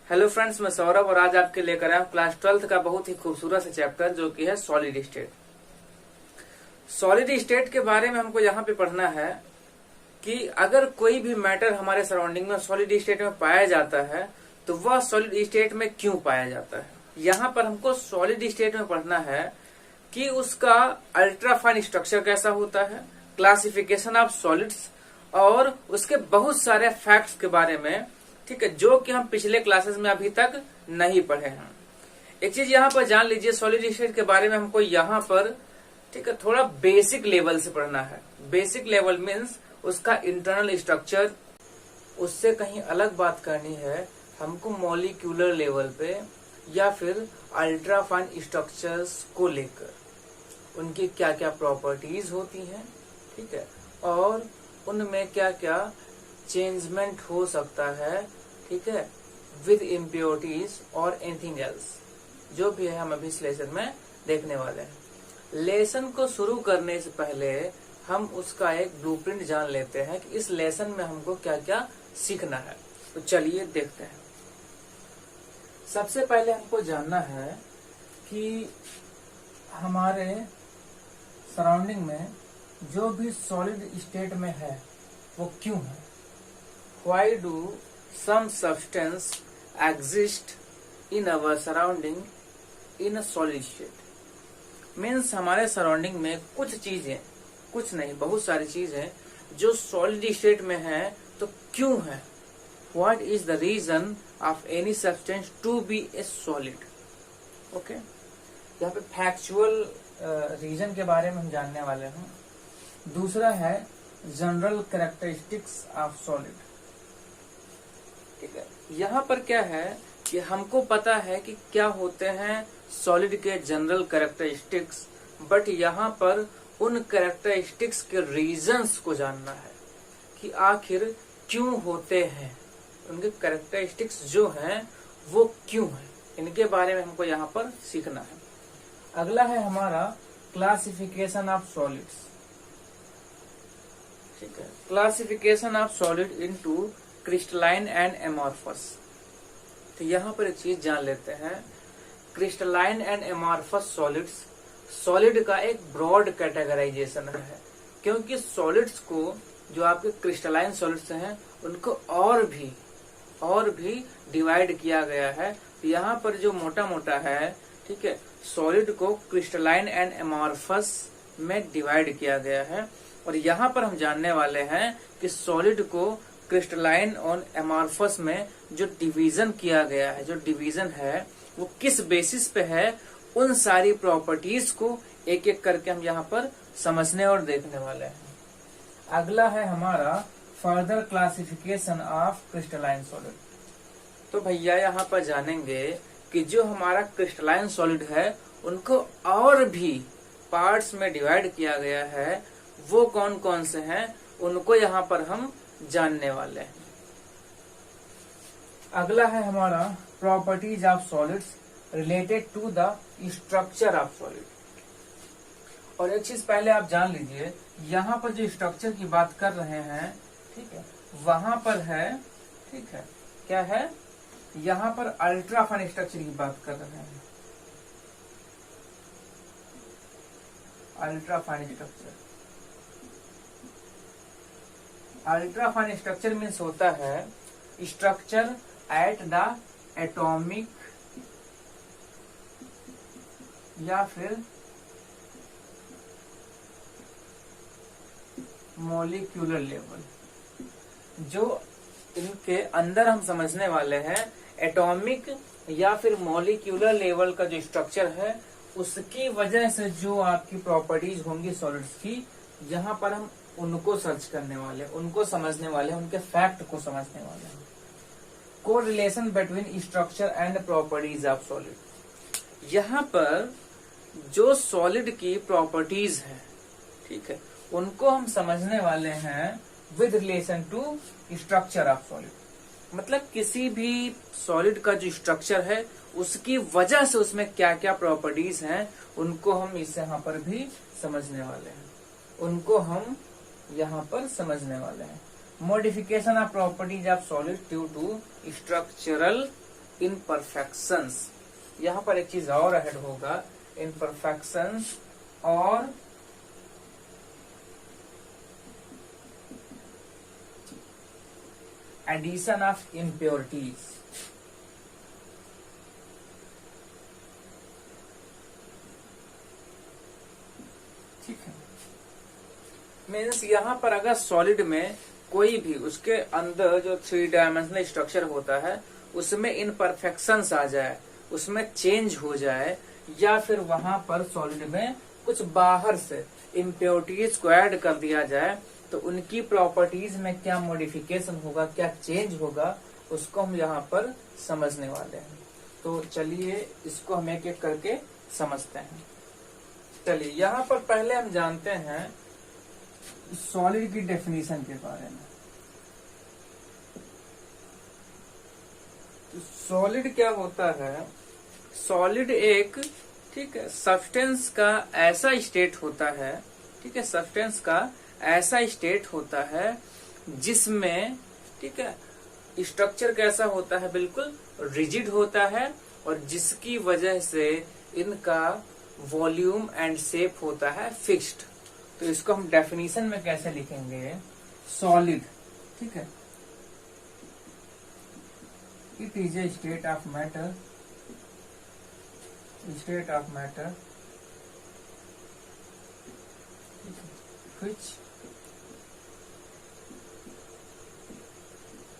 Hello friends, मैं सौरभ और आज आपके लेकर आया हूं क्लास 12th का बहुत ही खूबसूरत सा चैप्टर जो कि है सॉलिड स्टेट। सॉलिड स्टेट के बारे में हमको यहाँ पे पढ़ना है कि अगर कोई भी मैटर हमारे सराउंडिंग में सॉलिड स्टेट में पाया जाता है तो वह सॉलिड स्टेट में क्यों पाया जाता है। यहाँ पर हमको सॉलिड स्टेट में पढ़ना है कि उसका अल्ट्राफाइन स्ट्रक्चर कैसा होता है, क्लासिफिकेशन ऑफ सॉलिड्स और उसके बहुत सारे फैक्ट्स के बारे में, ठीक है, जो कि हम पिछले क्लासेस में अभी तक नहीं पढ़े हैं। एक चीज यहाँ पर जान लीजिए, सॉलिड स्टेट के बारे में हमको यहाँ पर, ठीक है, थोड़ा बेसिक लेवल से पढ़ना है। बेसिक लेवल मीन्स उसका इंटरनल स्ट्रक्चर, उससे कहीं अलग बात करनी है हमको मॉलिक्यूलर लेवल पे या फिर अल्ट्राफाइन स्ट्रक्चर्स को लेकर उनकी क्या क्या प्रॉपर्टीज होती हैं, ठीक है, और उनमें क्या क्या चेंजमेंट हो सकता है, ठीक है, विद इम्प्योरिटीज और एनीथिंग एल्स, जो भी है हम अभी इस लेसन में देखने वाले हैं। लेसन को शुरू करने से पहले हम उसका एक ब्लूप्रिंट जान लेते हैं कि इस लेसन में हमको क्या क्या सीखना है। तो चलिए देखते हैं। सबसे पहले हमको जानना है कि हमारे सराउंडिंग में जो भी सॉलिड स्टेट में है वो क्यों है। Why do some substance exist in our surrounding in a solid state? Means हमारे सराउंडिंग में कुछ चीजें, कुछ नहीं बहुत सारी चीजें जो सॉलिड स्टेट में है तो क्यों है। What is the reason of any substance to be a solid? Okay, यहाँ पे फैक्चुअल रीजन के बारे में हम जानने वाले हैं। दूसरा है जनरल कैरेक्टरिस्टिक्स ऑफ सॉलिड, ठीक है। यहाँ पर क्या है कि हमको पता है कि क्या होते हैं सॉलिड के जनरल कैरेक्टरिस्टिक्स, बट यहाँ पर उन कैरेक्टरिस्टिक्स के रीजंस को जानना है कि आखिर क्यों होते हैं, उनके कैरेक्टरिस्टिक्स जो हैं वो क्यों हैं, इनके बारे में हमको यहाँ पर सीखना है। अगला है हमारा क्लासिफिकेशन ऑफ सॉलिड्स, ठीक है। Classification of solid into crystalline and amorphous. तो यहाँ पर एक चीज जान लेते हैं, crystalline and amorphous solids solid का एक ब्रॉड कैटेगराइजेशन है, क्योंकि सॉलिड्स को, जो आपके क्रिस्टलाइन सॉलिड्स हैं, उनको और भी डिवाइड किया गया है। तो यहाँ पर जो मोटा मोटा है, ठीक है, सॉलिड को क्रिस्टलाइन एंड एमॉर्फस में डिवाइड किया गया है। और यहाँ पर हम जानने वाले हैं कि सॉलिड को क्रिस्टलाइन और एमॉर्फस में जो डिवीजन किया गया है, जो डिवीजन है वो किस बेसिस पे है, उन सारी प्रॉपर्टीज को एक एक करके हम यहाँ पर समझने और देखने वाले हैं। अगला है हमारा further classification of crystalline solid. तो भैया यहाँ पर जानेंगे कि जो हमारा क्रिस्टलाइन सॉलिड है उनको और भी पार्ट्स में डिवाइड किया गया है, वो कौन कौन से हैं उनको यहाँ पर हम जानने वाले हैं। अगला है हमारा properties of solids related to the structure of solid. और एक चीज पहले आप जान लीजिए, यहाँ पर जो स्ट्रक्चर की बात कर रहे हैं, ठीक है, वहां पर है, ठीक है, क्या है, यहाँ पर अल्ट्राफाइन स्ट्रक्चर की बात कर रहे हैं। Ultrafine structure, ultrafine structure means होता है स्ट्रक्चर एट द एटॉमिक या फिर मॉलिक्यूलर लेवल। जो इनके अंदर हम समझने वाले हैं एटॉमिक या फिर मॉलिक्यूलर लेवल का जो स्ट्रक्चर है, उसकी वजह से जो आपकी प्रॉपर्टीज होंगी सॉलिड्स की, यहाँ पर हम उनको सर्च करने वाले, उनको समझने वाले, उनके फैक्ट को समझने वाले हैं। Correlation between structure and properties of solid. यहाँ पर जो सॉलिड की प्रॉपर्टीज है, ठीक है, उनको हम समझने वाले हैं with relation to structure of solid. मतलब किसी भी सॉलिड का जो स्ट्रक्चर है उसकी वजह से उसमें क्या क्या प्रॉपर्टीज हैं, उनको हम इस यहाँ पर भी समझने वाले हैं, उनको हम यहाँ पर समझने वाले हैं। Modification of properties of solid due to structural imperfections, यहां पर एक चीज और ऐड होगा, इनपरफेक्शंस और एडिशन ऑफ इम्प्योरिटीज। ठीक है, मीन्स यहां पर अगर सॉलिड में कोई भी उसके अंदर जो 3 डायमेंशनल स्ट्रक्चर होता है उसमें इनपरफेक्शंस आ जाए, उसमें चेंज हो जाए, या फिर वहां पर सॉलिड में कुछ बाहर से इम्प्योरिटीज को ऐड कर दिया जाए, तो उनकी प्रॉपर्टीज में क्या मॉडिफिकेशन होगा, क्या चेंज होगा, उसको हम यहाँ पर समझने वाले हैं। तो चलिए इसको हम एक एक करके समझते हैं। चलिए यहाँ पर पहले हम जानते हैं सॉलिड की डेफिनेशन के बारे में। तो सॉलिड क्या होता है? सॉलिड एक, ठीक है, सब्सटेंस का ऐसा स्टेट होता है, ठीक है, सब्सटेंस का ऐसा स्टेट होता है जिसमें, ठीक है, स्ट्रक्चर कैसा होता है, बिल्कुल रिजिड होता है, और जिसकी वजह से इनका वॉल्यूम एंड शेप होता है फिक्स्ड। तो इसको हम डेफिनेशन में कैसे लिखेंगे? सॉलिड, ठीक है, it is a state of matter, state of matter which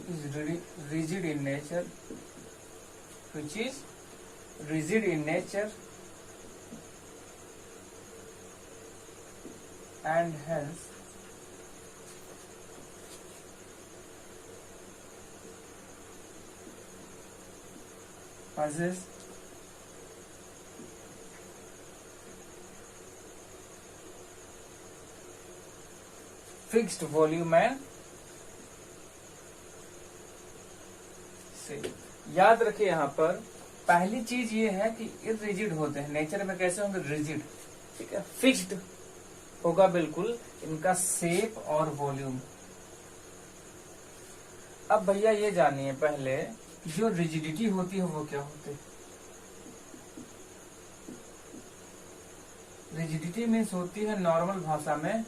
is rigid in nature, which is rigid in nature and hence possess fixed volume and shape. याद रखिए यहाँ पर पहली चीज ये है कि इरिजिड होते हैं, नेचर में कैसे होंगे? रिजिड, ठीक है, फिक्स्ड होगा बिल्कुल इनका शेप और वॉल्यूम। अब भैया ये जानिए पहले जो रिजिडिटी होती है वो क्या होती है? रिजिडिटी मीन्स होती है नॉर्मल भाषा में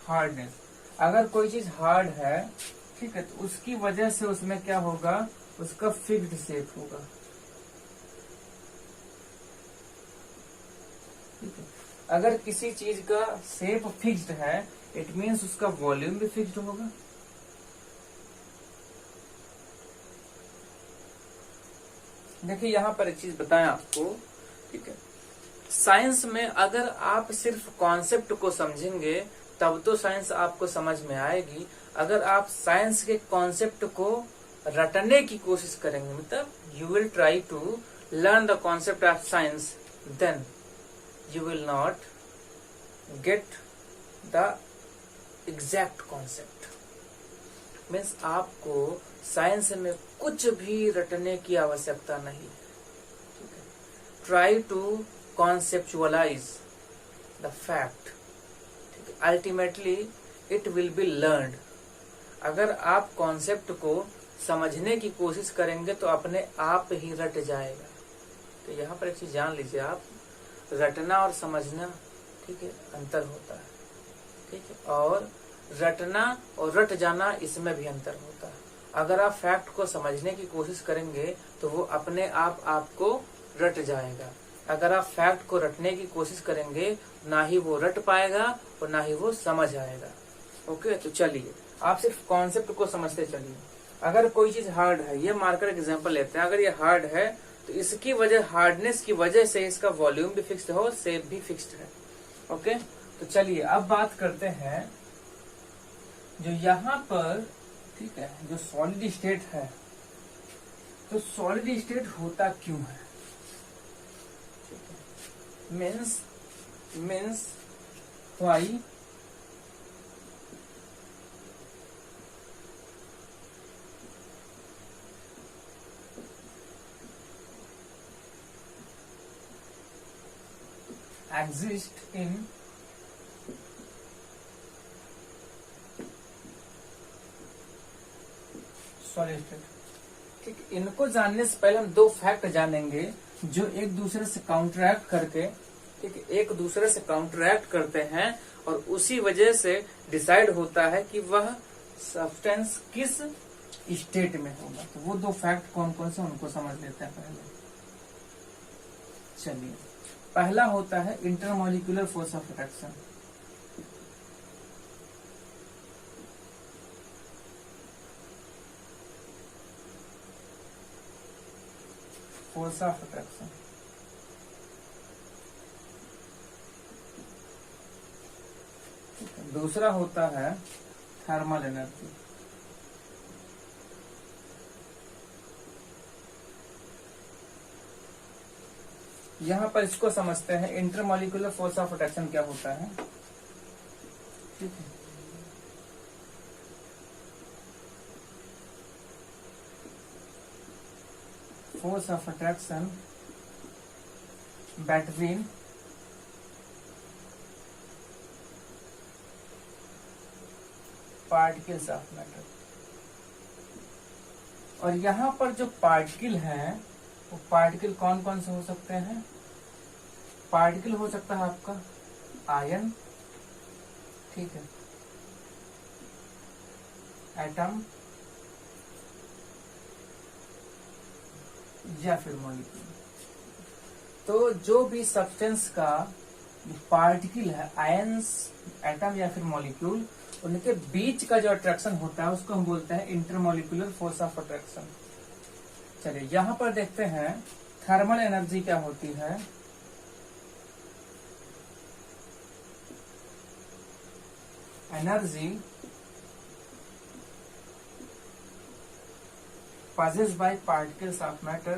हार्डनेस। अगर कोई चीज हार्ड है, ठीक है, तो उसकी वजह से उसमें क्या होगा? उसका फिक्स्ड शेप होगा। ठीक है, अगर किसी चीज का शेप फिक्स्ड है इट मीन्स उसका वॉल्यूम भी फिक्स्ड होगा। देखिए यहां पर एक चीज बताएं आपको, ठीक है, साइंस में अगर आप सिर्फ कॉन्सेप्ट को समझेंगे तब तो साइंस आपको समझ में आएगी। अगर आप साइंस के कॉन्सेप्ट को रटने की कोशिश करेंगे, मतलब you will try to learn the concept of science, then you will not get the exact concept. Means आपको साइंस में कुछ भी रटने की आवश्यकता नहीं है। ठीक है, try to conceptualize the fact, ultimately it will be learned. अगर आप कॉन्सेप्ट को समझने की कोशिश करेंगे तो अपने आप ही रट जाएगा। तो यहाँ पर एक चीज जान लीजिए आप, रटना और समझना, ठीक है, अंतर होता है। ठीक है, और रटना और रट जाना इसमें भी अंतर होता है। अगर आप फैक्ट को समझने की कोशिश करेंगे तो वो अपने आप आपको रट जाएगा। अगर आप फैक्ट को रटने की कोशिश करेंगे ना ही वो रट पाएगा और ना ही वो समझ आएगा। ओके, तो चलिए आप सिर्फ कॉन्सेप्ट को समझते चलिए। अगर कोई चीज हार्ड है, ये मार्कर एग्जांपल लेते हैं, अगर ये हार्ड है तो इसकी वजह, हार्डनेस की वजह से इसका वॉल्यूम भी फिक्स्ड हो, शेप भी फिक्स्ड है। ओके, तो चलिए अब बात करते हैं जो यहाँ पर, ठीक है, जो सॉलिड स्टेट है, तो सॉलिड स्टेट होता क्यों है? means why exist in solid state. ठीक, इनको जानने से पहले हम दो फैक्ट जानेंगे जो एक दूसरे से काउंटरैक्ट करके, ठीक, एक दूसरे से काउंटरैक्ट करते हैं और उसी वजह से डिसाइड होता है कि वह सब्सटेंस किस स्टेट में होगा। तो वो दो फैक्ट कौन कौन से उनको समझ लेते हैं पहले। चलिए, पहला होता है intermolecular force of attraction. Force of attraction. दूसरा होता है थर्मल एनर्जी। यहां पर इसको समझते हैं इंटरमॉलिक्यूलर फोर्स ऑफ अट्रैक्शन क्या होता है। ठीक है, force of attraction between particles of matter. और यहां पर जो पार्टिकल हैं वो पार्टिकल कौन कौन से हो सकते हैं। पार्टिकल हो सकता है आपका आयन, ठीक है, एटम या फिर मॉलिक्यूल। तो जो भी सब्सटेंस का पार्टिकल है, आयंस, एटम या फिर मॉलिक्यूल, उनके बीच का जो अट्रैक्शन होता है उसको हम बोलते हैं इंटरमॉलिक्यूलर फोर्स ऑफ अट्रैक्शन। चलिए, यहां पर देखते हैं थर्मल एनर्जी क्या होती है। Energy possessed by particles of matter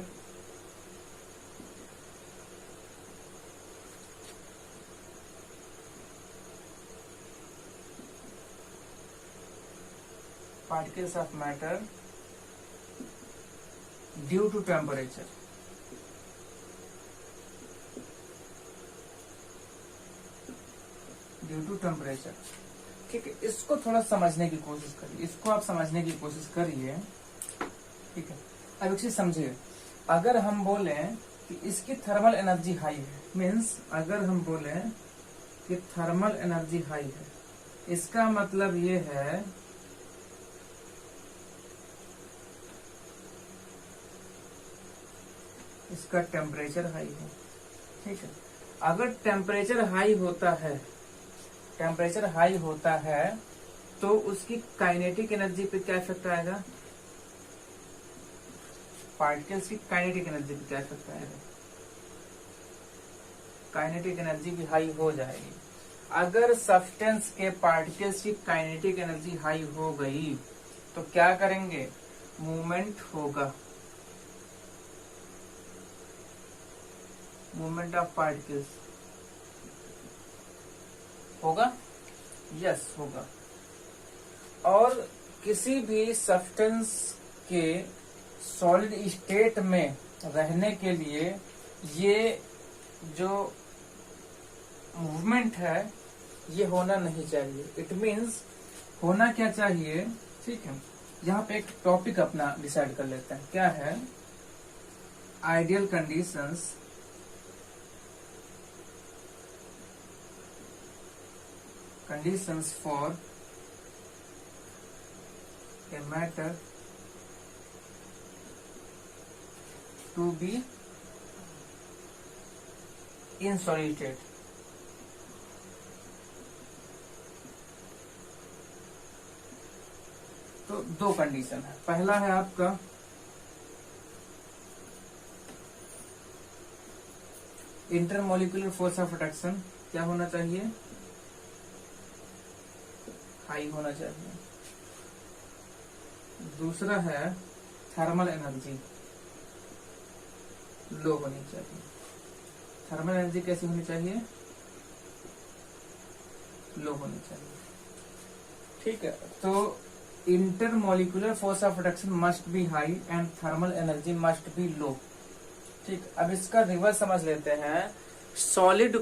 due to temperature। Due to temperature. ठीक है, इसको थोड़ा समझने की कोशिश करिए, इसको आप समझने की कोशिश करिए। ठीक है, अब एक चीज समझिए, अगर हम बोले कि इसकी थर्मल एनर्जी हाई है, मीन्स अगर हम बोले कि थर्मल एनर्जी हाई है, इसका मतलब ये है इसका टेम्परेचर हाई है। ठीक है, अगर टेम्परेचर हाई होता है, टेम्परेचर हाई होता है तो उसकी काइनेटिक एनर्जी पे क्या इफेक्ट आएगा। पार्टिकल्स की काइनेटिक एनर्जी पे क्या इफेक्ट आएगा। काइनेटिक एनर्जी भी हाई हो जाएगी। अगर सब्सटेंस के पार्टिकल्स की काइनेटिक एनर्जी हाई हो गई तो क्या करेंगे, मूवमेंट होगा, मूवमेंट ऑफ पार्टिकल्स होगा, यस होगा। और किसी भी सब्सटेंस के सॉलिड स्टेट में रहने के लिए ये जो मूवमेंट है ये होना नहीं चाहिए। इट मीन्स होना क्या चाहिए। ठीक है, यहाँ पे एक टॉपिक अपना डिसाइड कर लेते हैं, क्या है, ideal conditions for a matter to be in solid state। तो दो कंडीशन है। पहला है आपका इंटरमॉलिक्यूलर फोर्स ऑफ अट्रैक्शन क्या होना चाहिए, हाई होना चाहिए। दूसरा है थर्मल एनर्जी लो होनी चाहिए। थर्मल एनर्जी कैसी होनी चाहिए, लो होनी चाहिए। ठीक है, तो intermolecular force of attraction must be high and thermal energy must be low. ठीक, अब इसका रिवर्स समझ लेते हैं। सॉलिड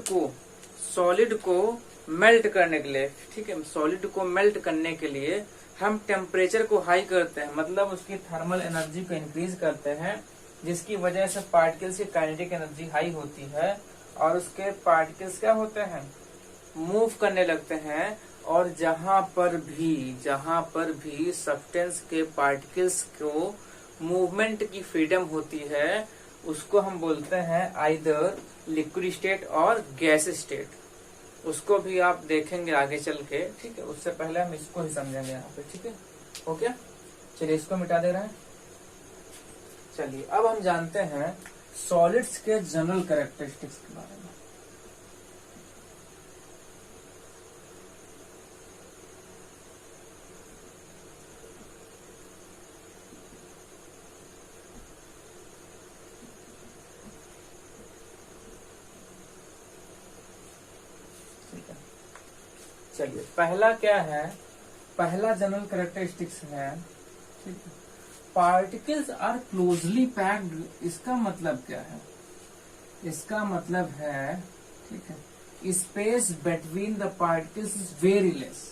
को मेल्ट करने के लिए, ठीक है, सॉलिड को मेल्ट करने के लिए हम टेम्परेचर को हाई करते हैं, मतलब उसकी थर्मल एनर्जी को इंक्रीज करते हैं, जिसकी वजह से पार्टिकल्स की काइनेटिक एनर्जी हाई होती है और उसके पार्टिकल्स क्या होते हैं, मूव करने लगते हैं। और जहां पर भी सब्सटेंस के पार्टिकल्स को मूवमेंट की फ्रीडम होती है, उसको हम बोलते हैं आइदर लिक्विड स्टेट और गैस स्टेट। उसको भी आप देखेंगे आगे चल के, ठीक है। उससे पहले हम इसको ही समझेंगे यहाँ पे, ठीक है। ओके, चलिए इसको मिटा दे रहे हैं। चलिए अब हम जानते हैं सॉलिड्स के जनरल कैरेक्टरिस्टिक्स के बारे में। चलिए पहला क्या है, पहला जनरल कैरेक्टरिस्टिक्स है, ठीक है, पार्टिकल्स आर क्लोजली पैक्ड। इसका मतलब क्या है, इसका मतलब है, ठीक है, space between the particles is very less.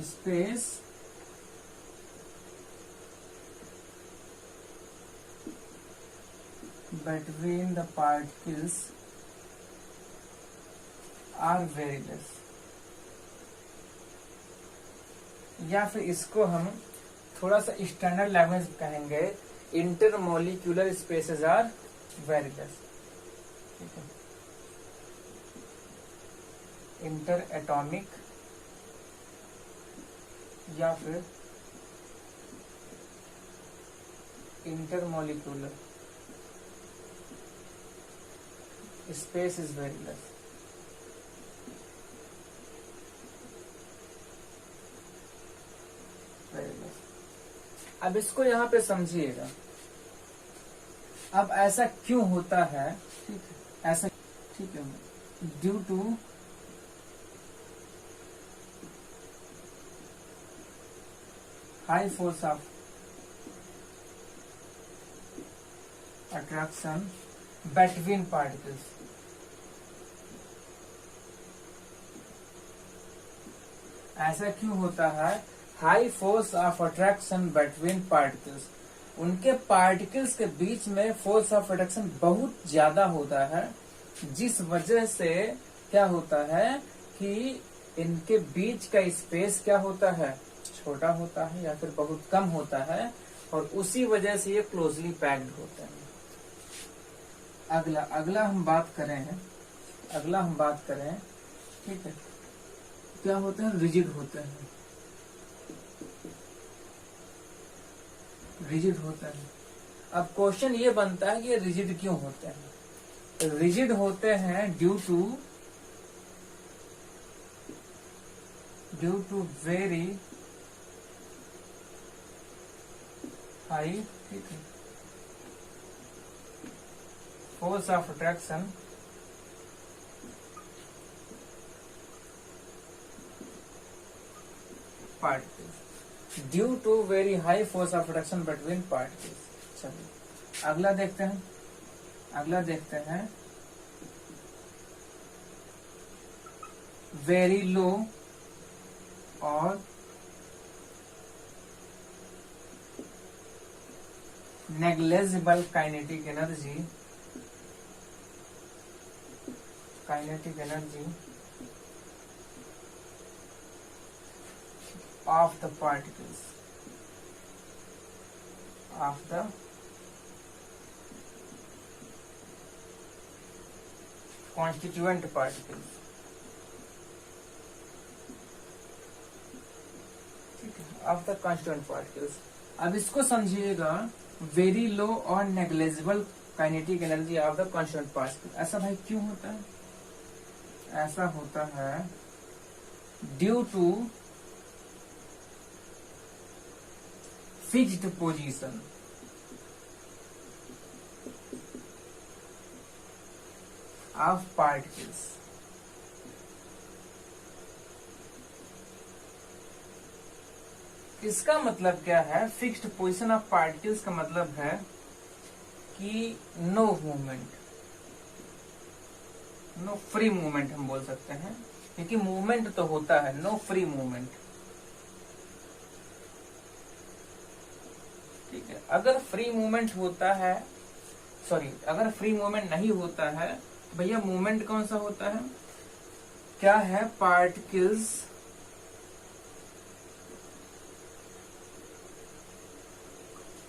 Space between the particles are very less. या फिर इसको हम थोड़ा सा स्टैंडर्ड लैंग्वेज कहेंगे, intermolecular spaces are very less, ठीक है। इंटर एटॉमिक या फिर intermolecular space is very less. अब इसको यहाँ पे समझिएगा, अब ऐसा क्यों होता है, ठीक है, ऐसा, ठीक है, due to high force of attraction between particles. ऐसा क्यों होता है, high force of attraction between particles, उनके पार्टिकल्स के बीच में फोर्स ऑफ अट्रैक्शन बहुत ज्यादा होता है, जिस वजह से क्या होता है कि इनके बीच का स्पेस क्या होता है, छोटा होता है या फिर बहुत कम होता है, और उसी वजह से ये क्लोजली पैक्ड होते हैं। अगला हम बात करें, ठीक है, क्या होते हैं, रिजिड होते हैं। रिजिड होता है। अब क्वेश्चन ये बनता है कि रिजिड क्यों होते हैं। रिजिड होते हैं ड्यू टू वेरी हाई, ठीक है, force of attraction particles, due to very high force of attraction between particles. चलिए अगला देखते हैं वेरी लो और negligible kinetic energy of the particles of the constituent particles, ठीक है, of the constituent particles। अब इसको समझिएगा, वेरी लो और negligible kinetic energy of the constituent particles। ऐसा भाई क्यों होता है, ऐसा होता है due to fixed position of particles. इसका मतलब क्या है, फिक्स्ड पोजीशन ऑफ पार्टिकल्स का मतलब है कि no movement, no free movement हम बोल सकते हैं, क्योंकि मूवमेंट तो होता है, नो फ्री मूवमेंट। ठीक है, अगर फ्री मूवमेंट होता है, सॉरी, अगर फ्री मूवमेंट नहीं होता है भैया, मूवमेंट कौन सा होता है, क्या है, particles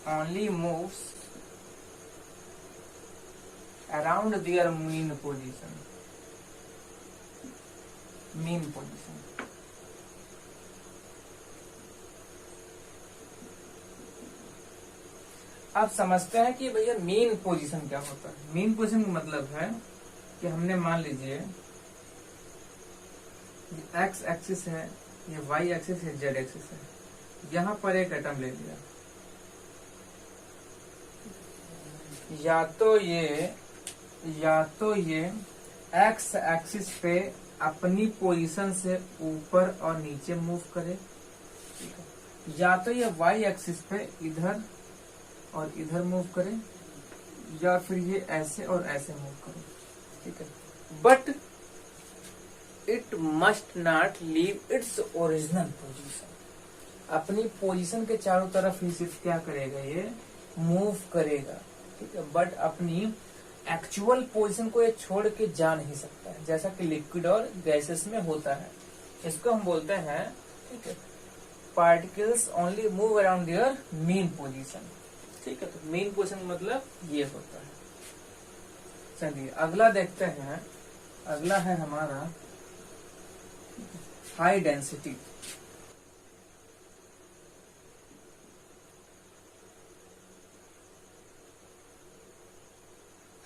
only moves around their mean position, mean position। आप समझते हैं कि भैया मीन पोजीशन क्या होता है। मीन पोजीशन का मतलब है कि हमने मान लीजिए ये एक्स एक्सिस है, ये वाई एक्सिस है, जेड एक्सिस है, यहां पर एक एटम ले लिया, या तो ये एक्स एक्सिस पे अपनी पोजीशन से ऊपर और नीचे मूव करे, या तो ये वाई एक्सिस पे इधर और इधर मूव करे, या फिर ये ऐसे और ऐसे मूव करे। ठीक है, but it must not leave its original position. अपनी पोजीशन के चारों तरफ ही सिर्फ क्या करेगा, ये मूव करेगा। ठीक है, बट अपनी एक्चुअल पोजीशन को ये छोड़ के जा नहीं सकता है, जैसा कि लिक्विड और गैसेस में होता है। इसको हम बोलते हैं, ठीक है, particles only move around there mean position. ठीक है, तो मीन पोजीशन मतलब ये होता है। चलिए अगला देखते हैं, अगला है हमारा हाई डेंसिटी।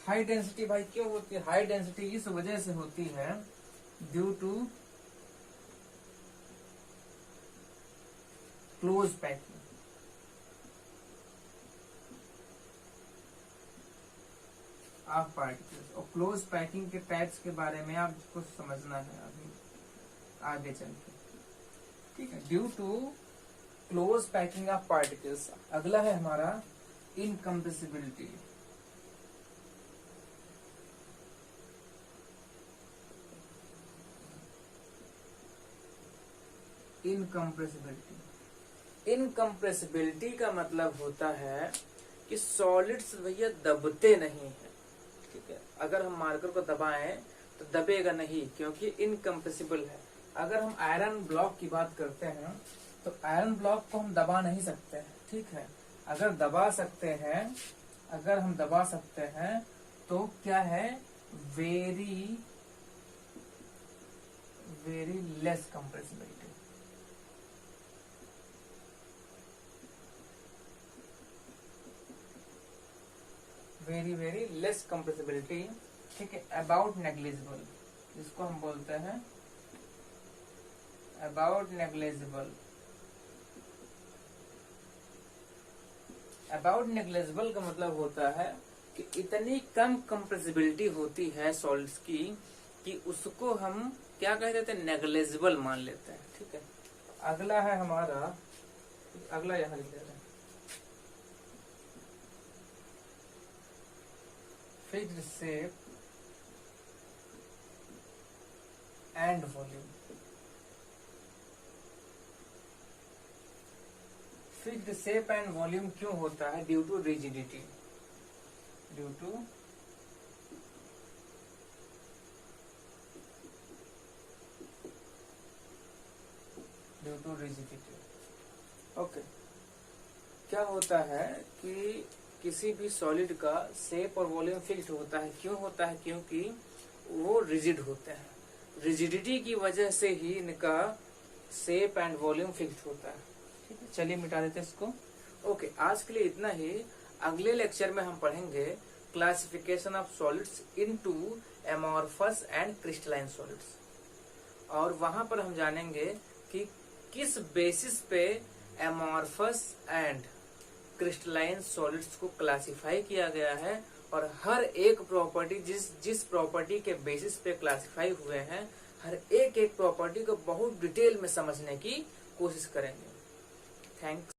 हाई डेंसिटी भाई क्यों होती है, हाई डेंसिटी इस वजह से होती है due to close packing. Of particles, और क्लोज पैकिंग के टाइप्स के बारे में आपको समझना है अभी आगे चल के। ठीक है, due to close packing of particles. अगला है हमारा इनकम्प्रेसिबिलिटी। इनकम्प्रेसिबिलिटी का मतलब होता है कि सॉलिड्स भैया दबते नहीं है। ठीक है, अगर हम मार्कर को दबाएं तो दबेगा नहीं, क्योंकि इनकम्प्रेसिबल है। अगर हम आयरन ब्लॉक की बात करते हैं तो आयरन ब्लॉक को हम दबा नहीं सकते हैं। ठीक है, अगर हम दबा सकते हैं तो क्या है, very very less compressibility. Very very less compressibility. ठीक है, अबाउट नेग्लिजिबल, जिसको हम बोलते हैं अबाउट नेग्लिजिबल। अबाउट नेग्लिजिबल का मतलब होता है कि इतनी कम कंप्रेसिबिलिटी होती है सॉलिड्स की कि उसको हम क्या कह देते हैं, नेग्लिजिबल मान लेते हैं। ठीक है, अगला है हमारा, अगला यहां लिख देते हैं, fixed shape and volume. Fixed shape and volume क्यों होता है, due to rigidity. Due to rigidity. Okay, क्या होता है कि किसी भी सॉलिड का शेप और वॉल्यूम फिक्स्ड होता है। क्यों होता है, क्योंकि वो रिजिड होते हैं। रिजिडिटी की वजह से ही इनका शेप एंड वॉल्यूम फिक्स्ड होता है। ठीक है, चलिए मिटा देते हैं इसको। ओके, आज के लिए इतना ही। अगले लेक्चर में हम पढ़ेंगे classification of solids into amorphous and crystalline solids, और वहां पर हम जानेंगे कि किस बेसिस पे एमॉर्फस एंड क्रिस्टलाइन सॉलिड्स को क्लासिफाई किया गया है, और हर एक प्रॉपर्टी जिस प्रॉपर्टी के बेसिस पे क्लासिफाई हुए हैं, हर एक प्रॉपर्टी को बहुत डिटेल में समझने की कोशिश करेंगे। थैंक्स।